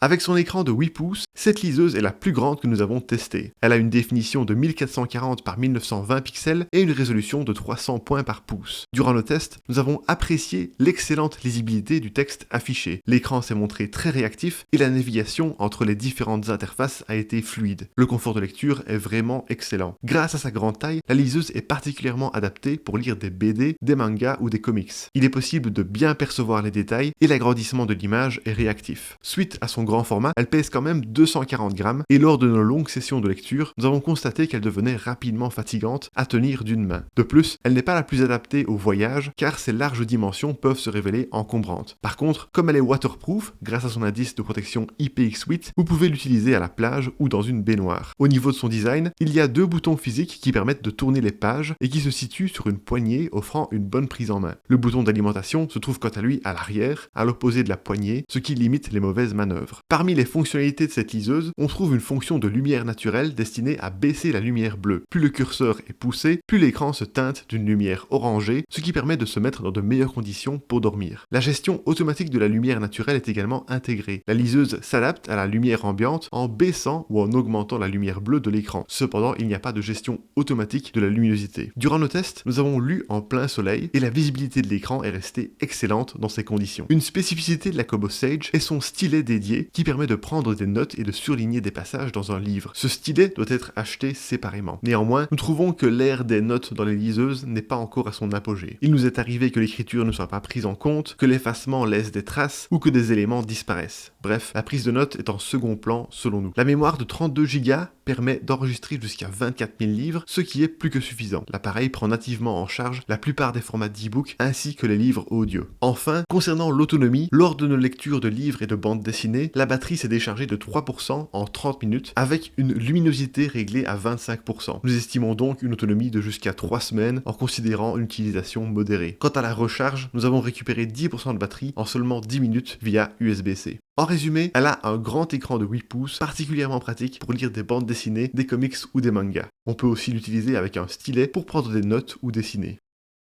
Avec son écran de 8 pouces, cette liseuse est la plus grande que nous avons testée. Elle a une définition de 1440 par 1920 pixels et une résolution de 300 points par pouce. Durant le test, nous avons apprécié l'excellente lisibilité du texte affiché. L'écran s'est montré très réactif et la navigation entre les différentes interfaces a été fluide. Le confort de lecture est vraiment excellent. Grâce à sa grande taille, la liseuse est particulièrement adaptée pour lire des BD, des mangas ou des comics. Il est possible de bien percevoir les détails et l'agrandissement de l'image est réactif. Suite à son grand format, elle pèse quand même 240 grammes et lors de nos longues sessions de lecture, nous avons constaté qu'elle devenait rapidement fatigante à tenir d'une main. De plus, elle n'est pas la plus adaptée au voyage car ses larges dimensions peuvent se révéler encombrantes. Par contre, comme elle est waterproof, grâce à son indice de protection IPX8, vous pouvez l'utiliser à la plage ou dans une baignoire. Au niveau de son design, il y a deux boutons physiques qui permettent de tourner les pages et qui se situent sur une poignée offrant une bonne prise en main. Le bouton d'alimentation se trouve quant à lui à l'arrière, à l'opposé de la poignée, ce qui limite les mauvaises manœuvres. Parmi les fonctionnalités de cette liseuse, on trouve une fonction de lumière naturelle destinée à baisser la lumière bleue. Plus le curseur est poussé, plus l'écran se teinte d'une lumière orangée, ce qui permet de se mettre dans de meilleures conditions pour dormir. La gestion automatique de la lumière naturelle est également intégrée. La liseuse s'adapte à la lumière ambiante en baissant ou en augmentant la lumière bleue de l'écran. Cependant, il n'y a pas de gestion automatique de la luminosité. Durant nos tests, nous avons lu en plein soleil et la visibilité de l'écran est restée excellente dans ces conditions. Une spécificité de la Kobo Sage est son stylet dédié qui permet de prendre des notes et de surligner des passages dans un livre. Ce stylet doit être acheté séparément. Néanmoins, nous trouvons que l'ère des notes dans les liseuses n'est pas encore à son apogée. Il nous est arrivé que l'écriture ne soit pas prise en compte, que l'effacement laisse des traces ou que des éléments disparaissent. Bref, la prise de notes est en second plan selon nous. La mémoire de 32 Go permet d'enregistrer jusqu'à 24 000 livres, ce qui est plus que suffisant. L'appareil prend nativement en charge la plupart des formats d'e-book ainsi que les livres audio. Enfin, concernant l'autonomie, lors de nos lectures de livres et de bandes dessinées, la batterie s'est déchargée de 3% en 30 minutes avec une luminosité réglée à 25%. Nous estimons donc une autonomie de jusqu'à 3 semaines en considérant une utilisation modérée. Quant à la recharge, nous avons récupéré 10% de batterie en seulement 10 minutes via USB-C. En résumé, elle a un grand écran de 8 pouces, particulièrement pratique pour lire des bandes dessinées, des comics ou des mangas. On peut aussi l'utiliser avec un stylet pour prendre des notes ou dessiner.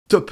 Top!